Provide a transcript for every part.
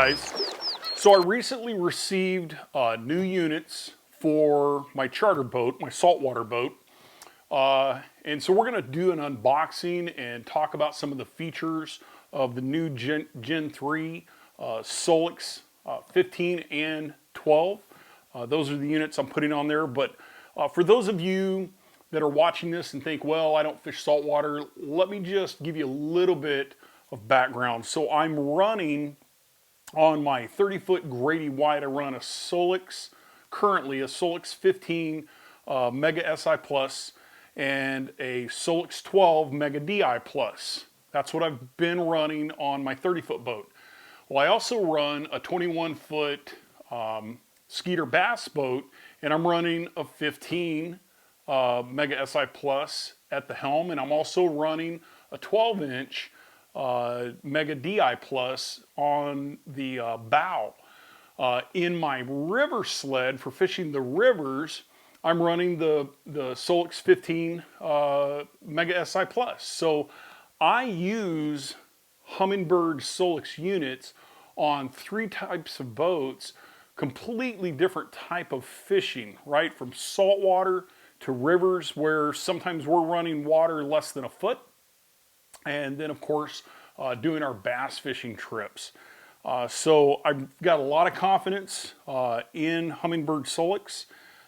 guys. So I recently received new units for my charter boat, my saltwater boat. And so we're going to do an unboxing and talk about some of the features of the new Gen 3 Solix 15 and 12. Those are the units I'm putting on there. But for those of you that are watching this and think, well, I don't fish saltwater, let me just give you a little bit of background. So I'm running on my 30-foot Grady White. I run a Solix, currently a Solix 15 Mega SI Plus and a Solix 12 Mega DI Plus. That's what I've been running on my 30-foot boat. Well, I also run a 21-foot Skeeter bass boat, and I'm running a 15 Mega SI Plus at the helm, and I'm also running a 12-inch Mega DI Plus on the bow. In my river sled for fishing the rivers, I'm running the Solix 15 Mega SI Plus. So I use Humminbird Solix units on 3 types of boats, completely different type of fishing, right? From saltwater to rivers where sometimes we're running water less than a foot. And then, of course, doing our bass fishing trips. So I've got a lot of confidence in Humminbird Solix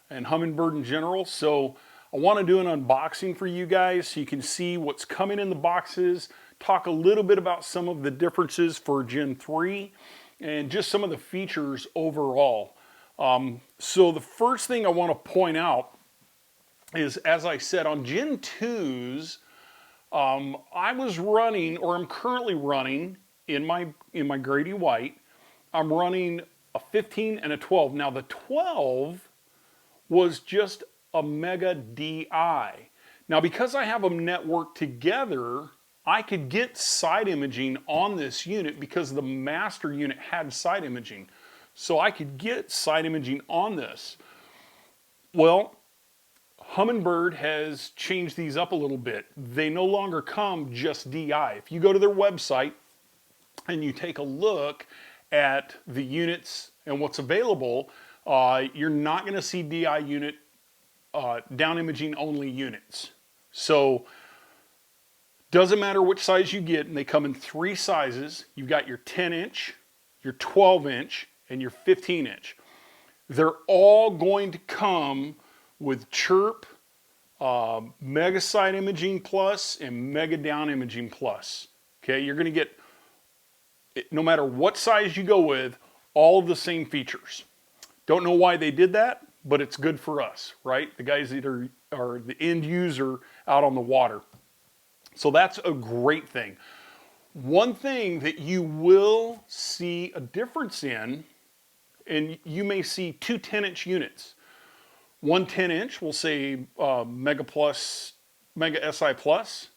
and Humminbird in general. So I want to do an unboxing for you guys so you can see what's coming in the boxes, talk a little bit about some of the differences for Gen 3, and just some of the features overall. So the first thing I want to point out is, as I said, on Gen 2s, I was running, or I'm currently running in my Grady White, I'm running a 15 and a 12. Now the 12 was just a Mega DI. Now because I have them networked together, I could get side imaging on this unit because the master unit had side imaging. So I could get side imaging on this. Well, Humminbird has changed these up a little bit. They no longer come just DI. If you go to their website and you take a look at the units and what's available, you're not going to see DI unit, down imaging only units. So doesn't matter which size you get, and they come in 3 sizes. You've got your 10-inch, your 12-inch, and your 15-inch. They're all going to come with Chirp, Mega Side Imaging Plus, and Mega Down Imaging Plus. Okay, you're going to get, no matter what size you go with, all of the same features. Don't know why they did that, but it's good for us, right? The guys that are the end user out on the water. So that's a great thing. One thing that you will see a difference in, and you may see 2 10-inch units. One 10-inch will say Mega SI Plus,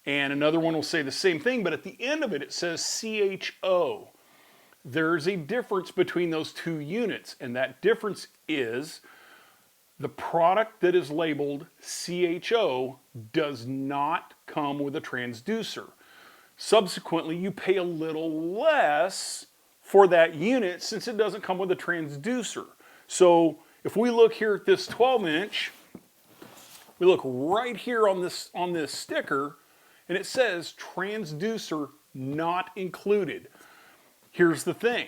and another one will say the same thing, but at the end of it, it says CHO. There's a difference between those 2 units, and that difference is the product that is labeled CHO does not come with a transducer. Subsequently, you pay a little less for that unit since it doesn't come with a transducer. So if we look here at this 12-inch, we look right here on this sticker, and it says transducer not included. Here's the thing.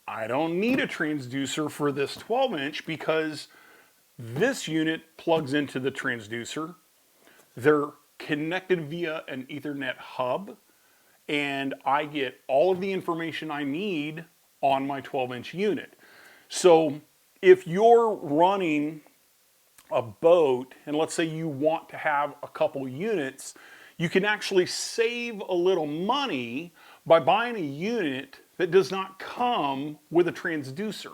I don't need a transducer for this 12-inch because this unit plugs into the transducer. They're connected via an Ethernet hub, and I get all of the information I need on my 12-inch unit. So if you're running a boat, and let's say you want to have a couple units, you can actually save a little money by buying a unit that does not come with a transducer.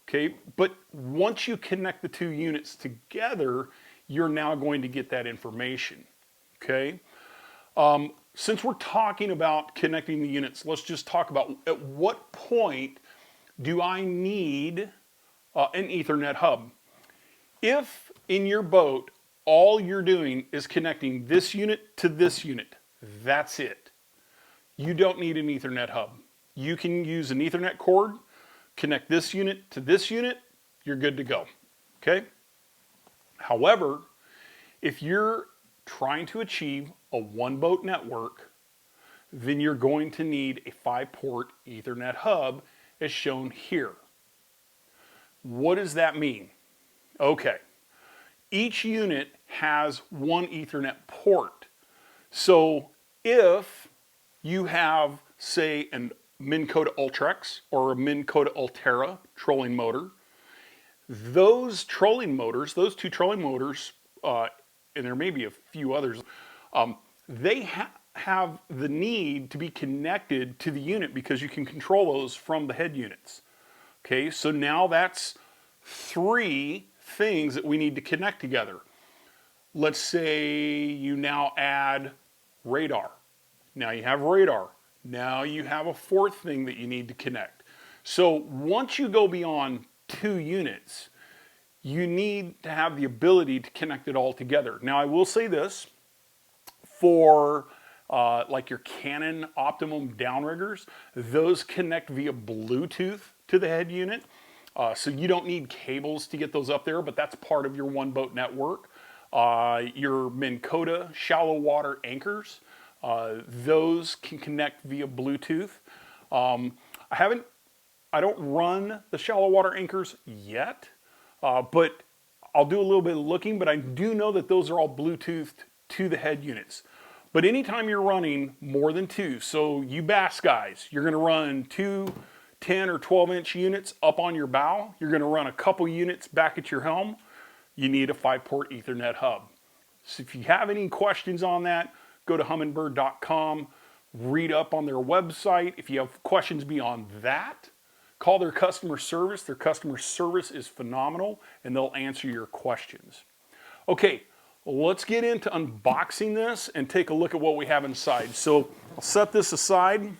Okay, but once you connect the 2 units together, you're now going to get that information. Okay, since we're talking about connecting the units, let's just talk about at what point do I need an Ethernet hub. If in your boat all you're doing is connecting this unit to this unit, that's it. You don't need an Ethernet hub. you can use an Ethernet cord, connect this unit to this unit, you're good to go, okay? However, if you're trying to achieve a one boat network, then you're going to need a 5-port Ethernet hub as shown here. What does that mean? Okay, each unit has one Ethernet port. So if you have, say, a Minn Kota Ultrex or a Minn Kota Ultera trolling motor, those trolling motors, those two trolling motors, and there may be a few others, they have the need to be connected to the unit because you can control those from the head units. Okay, so now that's 3 things that we need to connect together. Let's say you now add radar. Now you have radar. Now you have a 4th thing that you need to connect. So once you go beyond 2 units, you need to have the ability to connect it all together. Now I will say this, for like your Canon Optimum downriggers, those connect via Bluetooth to the head unit. So you don't need cables to get those up there, but that's part of your one boat network. Your Minn Kota shallow water anchors, those can connect via Bluetooth. I don't run the shallow water anchors yet, but I'll do a little bit of looking, but I do know that those are all Bluetoothed to the head units. But anytime you're running more than 2, so you bass guys, you're gonna run 2 10 or 12-inch units up on your bow, you're gonna run a couple units back at your helm, you need a 5-port Ethernet hub. So if you have any questions on that, go to humminbird.com, read up on their website. If you have questions beyond that, call their customer service. Their customer service is phenomenal and they'll answer your questions. Okay, let's get into unboxing this and take a look at what we have inside. So I'll set this aside.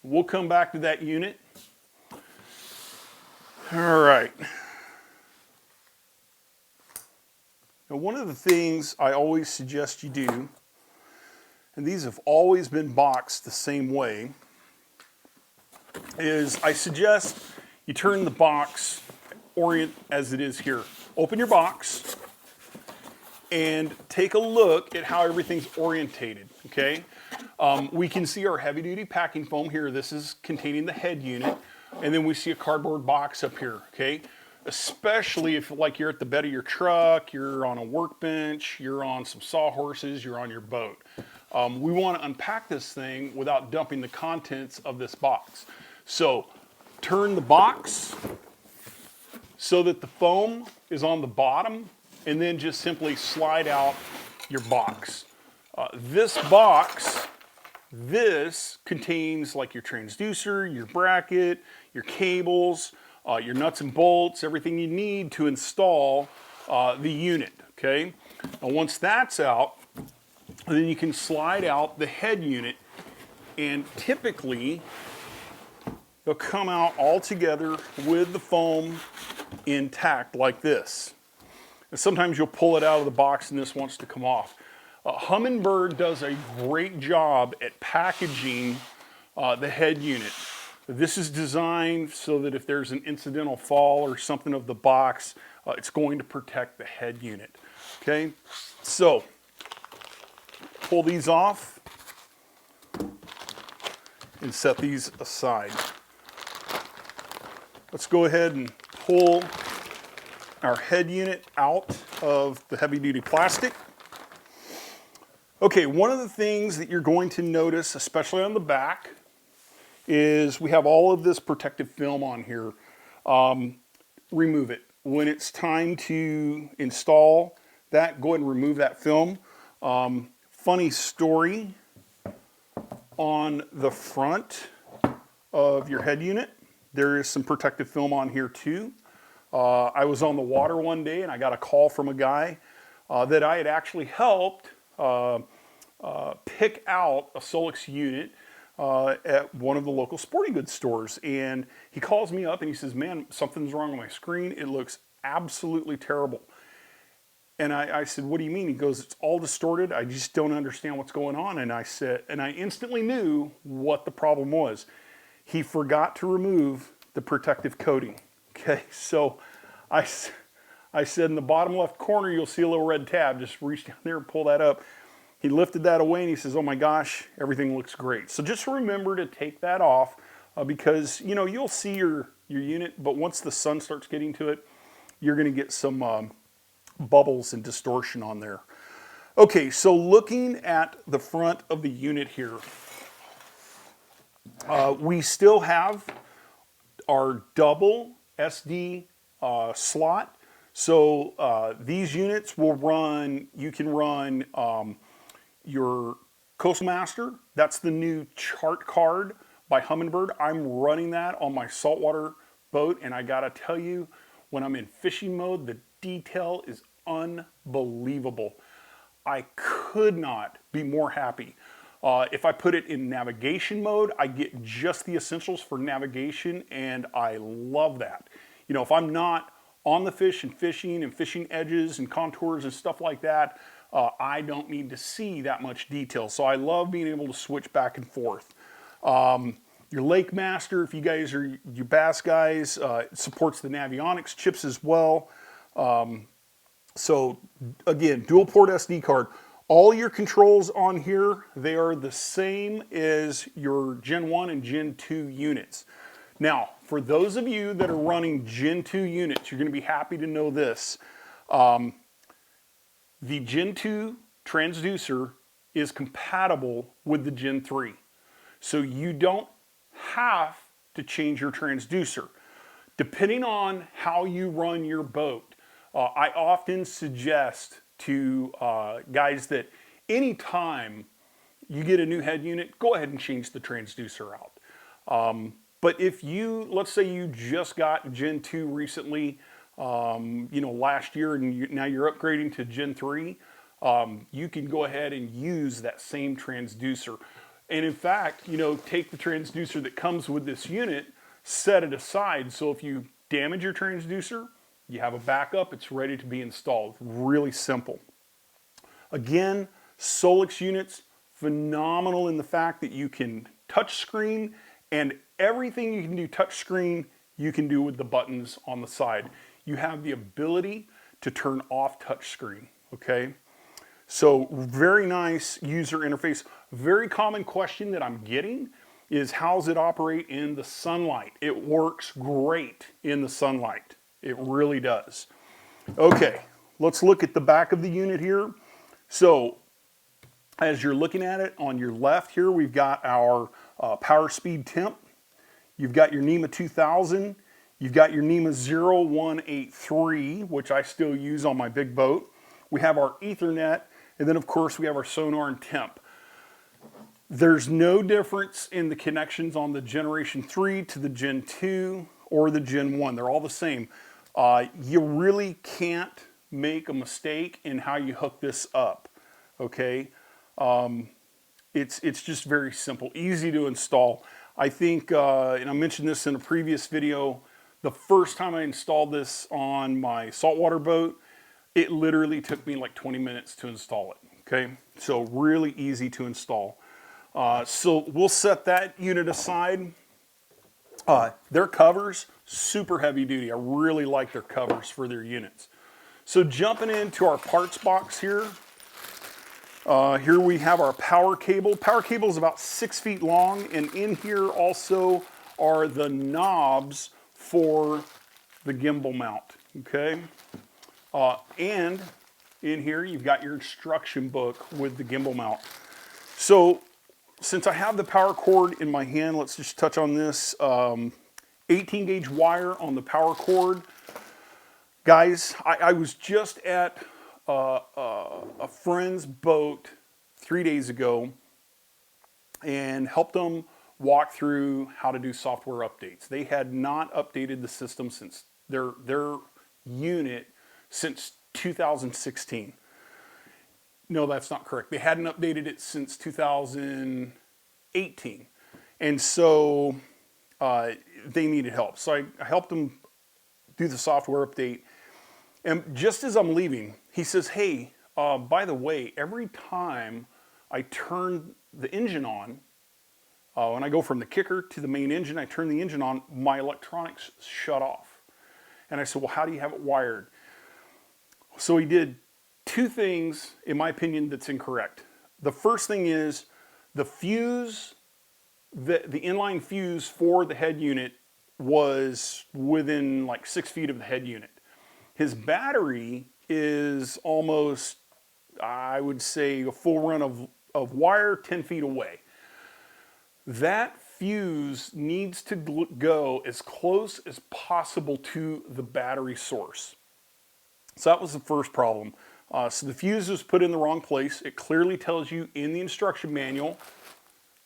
We'll come back to that unit. All right. Now, one of the things I always suggest you do, and these have always been boxed the same way, is I suggest you turn the box orient as it is here. Open your box and take a look at how everything's orientated, okay? We can see our heavy duty packing foam here. This is containing the head unit. And then we see a cardboard box up here, okay? Especially if like you're at the bed of your truck, you're on a workbench, you're on some sawhorses, you're on your boat. We want to unpack this thing without dumping the contents of this box. So turn the box so that the foam is on the bottom and then just simply slide out your box. This box, this contains like your transducer, your bracket, your cables, your nuts and bolts, everything you need to install the unit, okay? And once that's out, then you can slide out the head unit, and typically they'll come out all together with the foam intact like this. And sometimes you'll pull it out of the box and this wants to come off. Humminbird does a great job at packaging the head unit. This is designed so that if there's an incidental fall or something of the box, it's going to protect the head unit. Okay, so pull these off and set these aside. Let's go ahead and pull our head unit out of the heavy duty plastic. Okay, one of the things that you're going to notice, especially on the back, is we have all of this protective film on here. Remove it. When it's time to install that, go ahead and remove that film. Funny story, on the front of your head unit, there is some protective film on here too. I was on the water one day and I got a call from a guy that I had actually helped pick out a Solix unit at one of the local sporting goods stores. And he calls me up and he says, man, something's wrong with my screen. It looks absolutely terrible. And I said, what do you mean? He goes, it's all distorted. I just don't understand what's going on. And I said, and I instantly knew what the problem was. He forgot to remove the protective coating. Okay, so I said in the bottom left corner, you'll see a little red tab. Just reach down there and pull that up. He lifted that away and he says, oh my gosh, everything looks great. So just remember to take that off because, you know, you'll see your unit, but once the sun starts getting to it, you're going to get some bubbles and distortion on there. Okay, so looking at the front of the unit here, we still have our double SD slot. So these units will run, you can run your Coastal Master. That's the new chart card by Humminbird. I'm running that on my saltwater boat, and I gotta tell you, when I'm in fishing mode, the detail is unbelievable. I could not be more happy. If I put it in navigation mode, I get just the essentials for navigation, and I love that. You know, if I'm not on the fish and fishing edges and contours and stuff like that, I don't need to see that much detail. So I love being able to switch back and forth. Your Lake Master, if you guys are you bass guys, it supports the Navionics chips as well. So again, dual port SD card. All your controls on here, they are the same as your Gen 1 and Gen 2 units. Now, for those of you that are running Gen 2 units, you're going to be happy to know this. The Gen 2 transducer is compatible with the Gen 3. So you don't have to change your transducer. Depending on how you run your boat, I often suggest to guys that anytime you get a new head unit, go ahead and change the transducer out. But if you, let's say you just got Gen 2 recently, you know, last year, and now you're upgrading to Gen 3, you can go ahead and use that same transducer. And in fact, you know, take the transducer that comes with this unit, set it aside, so if you damage your transducer, you have a backup, it's ready to be installed. Really simple. Again, Solix units, phenomenal in the fact that you can touch screen, and everything you can do touch screen, you can do with the buttons on the side. You have the ability to turn off touch screen, okay? So very nice user interface. Very common question that I'm getting is, how does it operate in the sunlight? It works great in the sunlight. It really does. Okay, let's look at the back of the unit here. So as you're looking at it, on your left here, we've got our power speed temp. You've got your NEMA 2000. You've got your NEMA 0183, which I still use on my big boat. We have our Ethernet, and then of course we have our sonar and temp. There's no difference in the connections on the Generation 3 to the Gen 2 or the Gen 1. They're all the same. You really can't make a mistake in how you hook this up, okay? It's just very simple, easy to install. I think, and I mentioned this in a previous video, the first time I installed this on my saltwater boat, it literally took me like 20 minutes to install it, okay? So really easy to install. So we'll set that unit aside. Their covers, super heavy duty. I really like their covers for their units. So jumping into our parts box here. Here we have our power cable. Power cable is about 6 feet long, and in here also are the knobs for the gimbal mount, okay? And in here you've got your instruction book with the gimbal mount. So since I have the power cord in my hand, let's just touch on this. 18 gauge wire on the power cord. Guys, I was just at a friend's boat 3 days ago and helped them walk through how to do software updates. They had not updated the system since their unit since 2016. No, that's not correct. They hadn't updated it since 2018. And so they needed help. So I helped them do the software update. And just as I'm leaving, he says, hey, by the way, every time I turn the engine on, when I go from the kicker to the main engine, I turn the engine on, my electronics shut off. And I said, well, how do you have it wired? So he did two things, in my opinion, that's incorrect. The first thing is the fuse, the inline fuse for the head unit was within like 6 feet of the head unit. His battery is almost, I would say, a full run of wire 10 feet away. That fuse needs to go as close as possible to the battery source. So that was the first problem. So the fuse was put in the wrong place. It clearly tells you in the instruction manual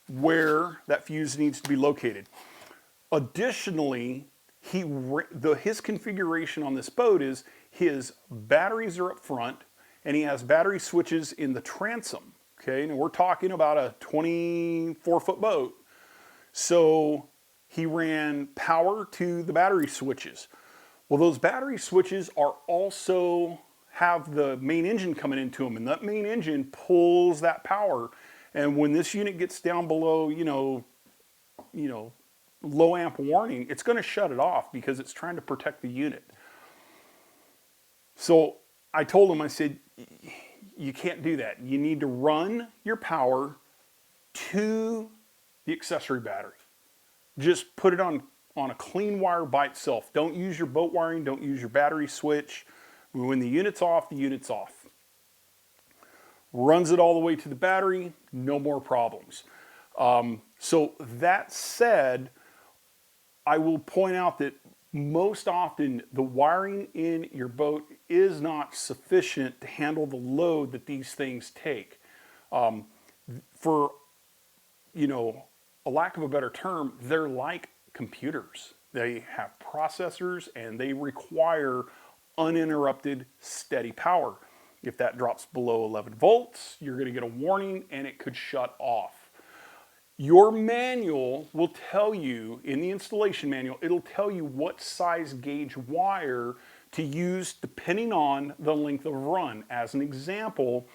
where that fuse needs to be located. Additionally, his configuration on this boat is his batteries are up front and he has battery switches in the transom. Okay, and we're talking about a 24-foot boat. So he ran power to the battery switches. Well, those battery switches are also have the main engine coming into them, and that main engine pulls that power. And when this unit gets down below, low amp warning, it's going to shut it off because it's trying to protect the unit. So I told him, I said, you can't do that. You need to run your power to the accessory battery. Just put it on a clean wire by itself. Don't use your boat wiring. Don't use your battery switch. When the unit's off, the unit's off. Runs it all the way to the battery, no more problems. So that said, I will point out that most often the wiring in your boat is not sufficient to handle the load that these things take. For, a lack of a better term, they're like computers. They have processors and they require uninterrupted steady power. If that drops below 11 volts, you're going to get a warning and it could shut off. Your manual will tell you, in the installation manual, it'll tell you what size gauge wire to use depending on the length of run. As an example,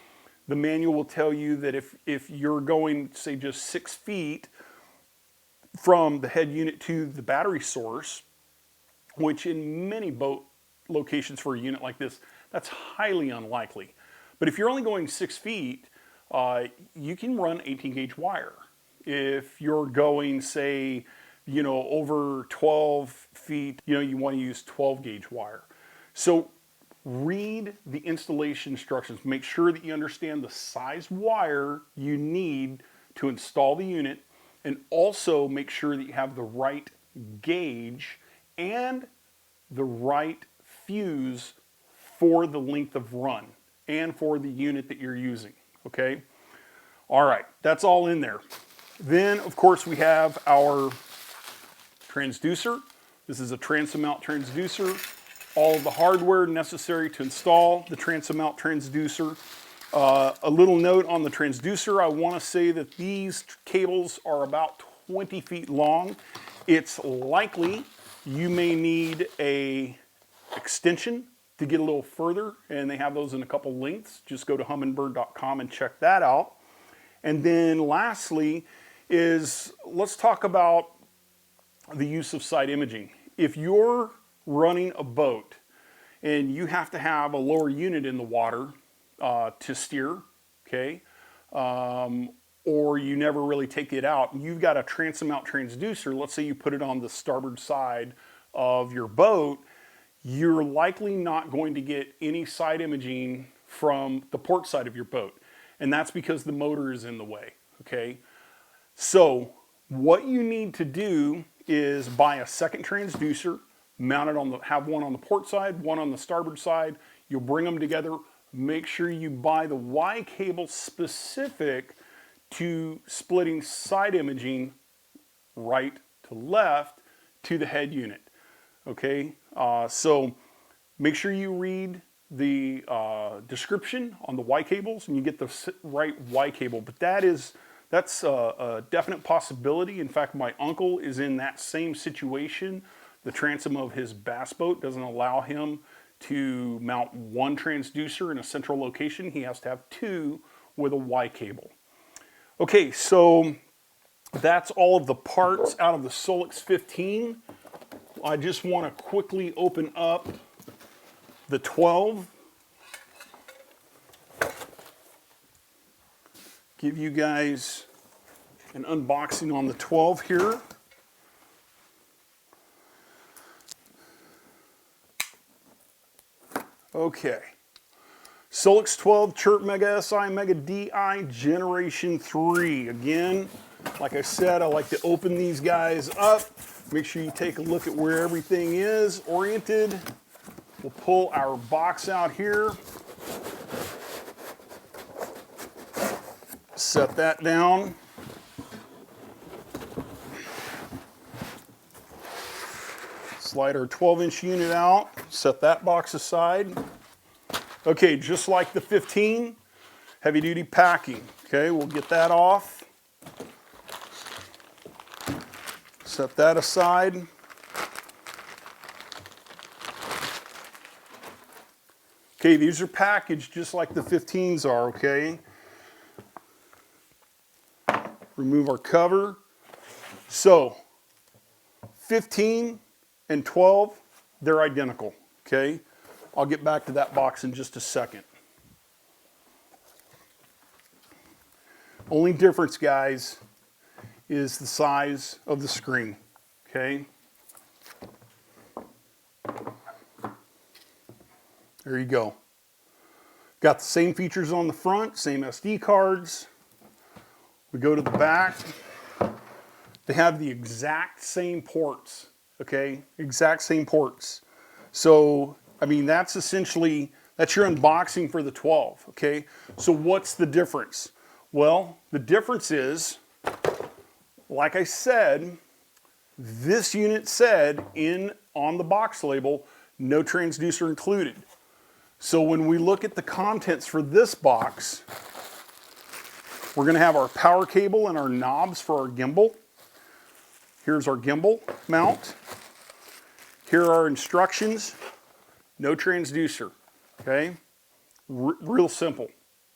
the manual will tell you that if you're going, say, just 6 feet from the head unit to the battery source, which in many boat locations for a unit like this, that's highly unlikely. But if you're only going 6 feet, you can run 18 gauge wire. If you're going, say, over 12 feet, you want to use 12 gauge wire. So read the installation instructions. Make sure that you understand the size wire you need to install the unit, and also make sure that you have the right gauge and the right fuse for the length of run and for the unit that you're using, okay? All right, that's all in there. Then, of course, we have our transducer. This is a transom mount transducer. All of the hardware necessary to install the transom mount transducer. A little note on the transducer, I want to say that these cables are about 20 feet long. It's likely you may need a extension to get a little further, and they have those in a couple lengths. Just go to humminbird.com and check that out. And then lastly is, let's talk about the use of side imaging. If you're running a boat and you have to have a lower unit in the water to steer, okay, or you never really take it out, you've got a transom mount transducer, let's say you put it on the starboard side of your boat, you're likely not going to get any side imaging from the port side of your boat. And that's because the motor is in the way, okay? So what you need to do is buy a second transducer, mount it have one on the port side, one on the starboard side. You'll bring them together. Make sure you buy the Y cable specific to splitting side imaging right to left to the head unit, okay? So make sure you read the description on the Y cables and you get the right Y cable. But that's a definite possibility. In fact, my uncle is in that same situation. The transom of his bass boat doesn't allow him to mount one transducer in a central location. He has to have two with a Y cable. Okay, so that's all of the parts out of the Solix 15. I just want to quickly open up the 12. Give you guys an unboxing on the 12 here. Okay. Solix 12 Chirp Mega SI Mega DI Generation 3. Again, like I said, I like to open these guys up. Make sure you take a look at where everything is oriented. We'll pull our box out here. Set that down. Slide our 12-inch unit out. Set that box aside. Okay, just like the 15, heavy-duty packing. Okay, we'll get that off. Set that aside. Okay, these are packaged just like the 15s are, okay? Remove our cover. So, 15 and 12, they're identical, okay? I'll get back to that box in just a second. Only difference, guys, is the size of the screen, okay? There you go. Got the same features on the front, same SD cards. We go to the back. They have the exact same ports, okay? Exact same ports. So, I mean, that's essentially, that's your unboxing for the 12, okay? So what's the difference? Well, the difference is, like I said, this unit said on the box label, no transducer included. So when we look at the contents for this box, we're going to have our power cable and our knobs for our gimbal. Here's our gimbal mount. Here are our instructions. No transducer, okay? Real simple,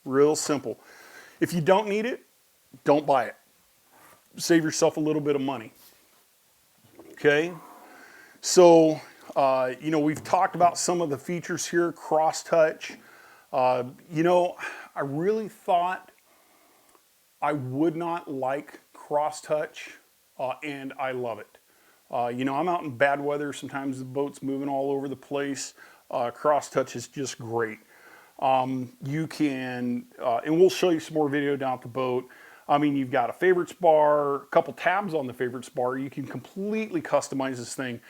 real simple. If you don't need it, don't buy it. Save yourself a little bit of money, okay? So, you know, we've talked about some of the features here, cross-touch. You know, I really thought I would not like cross-touch, and I love it. You know, I'm out in bad weather. Sometimes the boat's moving all over the place. Cross-touch is just great. You can, and we'll show you some more video down at the boat. I mean, you've got a favorites bar, a couple tabs on the favorites bar. You can completely customize this thing.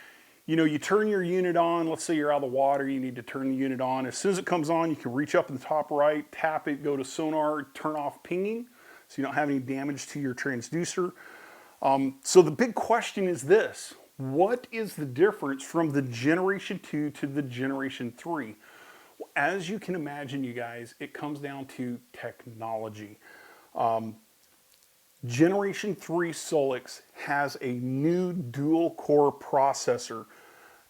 You know, you turn your unit on. Let's say you're out of the water. You need to turn the unit on. As soon as it comes on, you can reach up in the top right, tap it, go to sonar, turn off pinging, so you don't have any damage to your transducer. So the big question is this: what is the difference from the Generation 2 to the Generation 3? Well, as you can imagine, you guys, it comes down to technology. Generation 3 Solix has a new dual-core processor.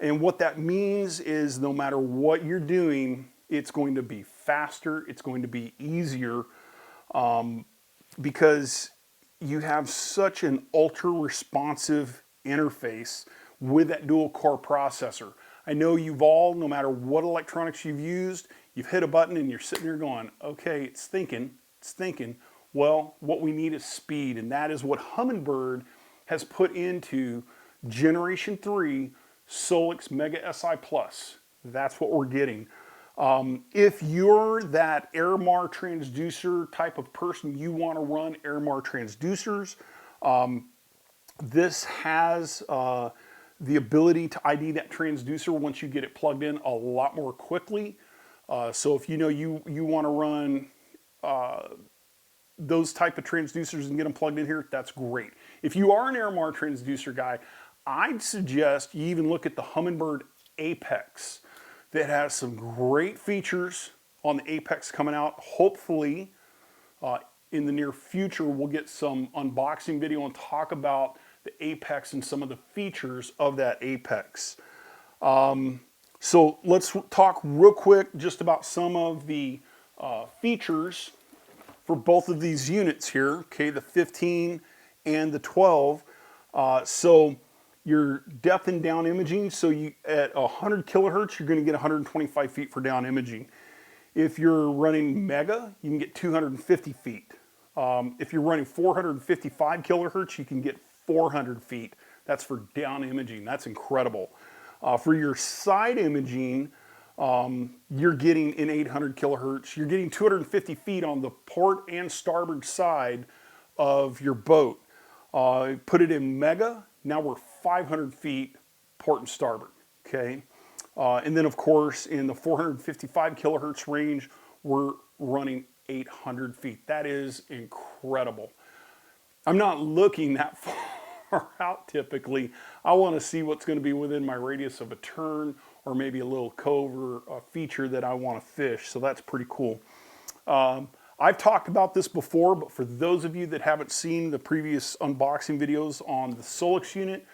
And what that means is no matter what you're doing, it's going to be faster, it's going to be easier, because you have such an ultra-responsive interface with that dual-core processor. I know you've all, no matter what electronics you've used, you've hit a button and you're sitting there going, okay, it's thinking, it's thinking. Well, what we need is speed, and that is what Humminbird has put into Generation 3 Solix Mega SI Plus. That's what we're getting. If you're that Airmar transducer type of person, you want to run Airmar transducers, this has the ability to ID that transducer once you get it plugged in a lot more quickly. So if you know you want to run those type of transducers and get them plugged in here, that's great. If you are an Airmar transducer guy, I'd suggest you even look at the Humminbird Apex. That has some great features on the Apex coming out. Hopefully, in the near future, we'll get some unboxing video and talk about the Apex and some of the features of that Apex. So let's talk real quick just about some of the features for both of these units here, okay, the 15 and the 12. So your depth and down imaging, so you at 100 kilohertz, you're going to get 125 feet for down imaging. If you're running mega, you can get 250 feet. If you're running 455 kilohertz, you can get 400 feet. That's for down imaging. That's incredible. For your side imaging, you're getting in 800 kilohertz. You're getting 250 feet on the port and starboard side of your boat. Put it in mega, now we're 500 feet port and starboard, okay? And then of course, in the 455 kilohertz range, we're running 800 feet. That is incredible. I'm not looking that far out typically. I want to see what's going to be within my radius of a turn, or maybe a little cove or a feature that I want to fish. So that's pretty cool. I've talked about this before, but for those of you that haven't seen the previous unboxing videos on the Solix unit,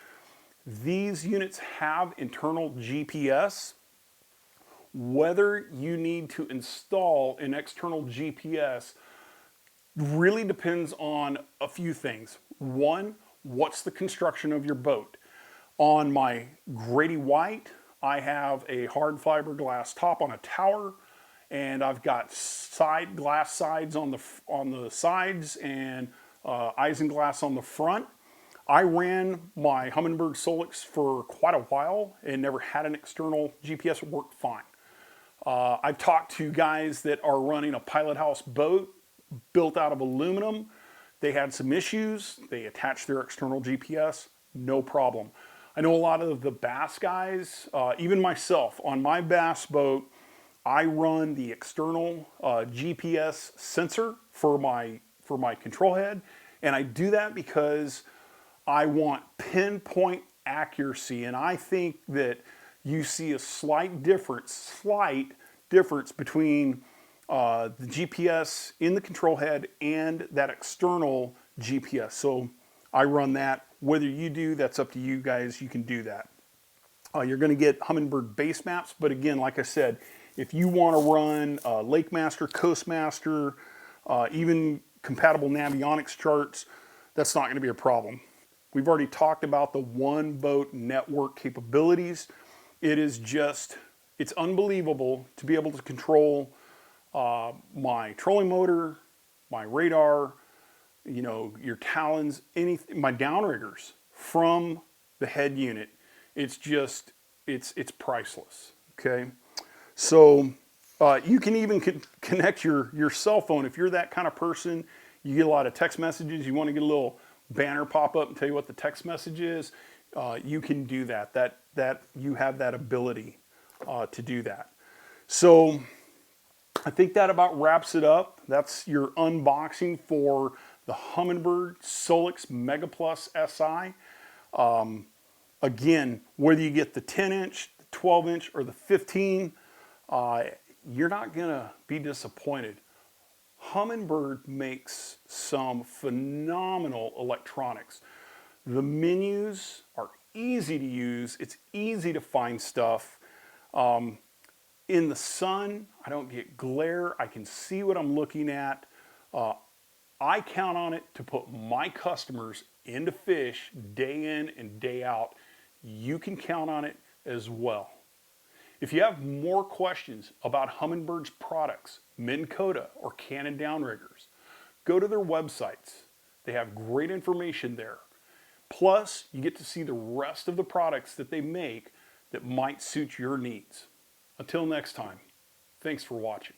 these units have internal GPS. Whether you need to install an external GPS really depends on a few things. One, what's the construction of your boat? On my Grady White, I have a hard fiberglass top on a tower, and I've got glass sides on the sides and isinglass on the front. I ran my Humminbird Solix for quite a while and never had an external GPS. It worked fine. I've talked to guys that are running a pilot house boat built out of aluminum. They had some issues. They attached their external GPS, no problem. I know a lot of the bass guys, even myself, on my bass boat, I run the external GPS sensor for my control head, and I do that because I want pinpoint accuracy, and I think that you see a slight difference between the GPS in the control head and that external GPS. So I run that. Whether you do, that's up to you guys. You can do that. You're going to get Humminbird base maps, but again, like I said, if you want to run Lake Master, Coast Master, even compatible Navionics charts, that's not going to be a problem. We've already talked about the one boat network capabilities. It is just, it's unbelievable to be able to control my trolling motor, my radar, you know, your talons, anything, my downriggers from the head unit. It's just, it's priceless, okay? So you can even connect your cell phone. If you're that kind of person, you get a lot of text messages, you want to get a little banner pop up and tell you what the text message is, you can do that. That you have that ability to do that. So I think that about wraps it up. That's your unboxing for the Humminbird Solix Mega Plus SI. Again, whether you get the 10-inch, the 12-inch, or the 15, you're not going to be disappointed. Humminbird makes some phenomenal electronics. The menus are easy to use. It's easy to find stuff. In the sun, I don't get glare. I can see what I'm looking at. I count on it to put my customers into fish day in and day out. You can count on it as well. If you have more questions about Humminbird's products, Minn Kota or Canon downriggers, go to their websites. They have great information there. Plus, you get to see the rest of the products that they make that might suit your needs. Until next time, thanks for watching.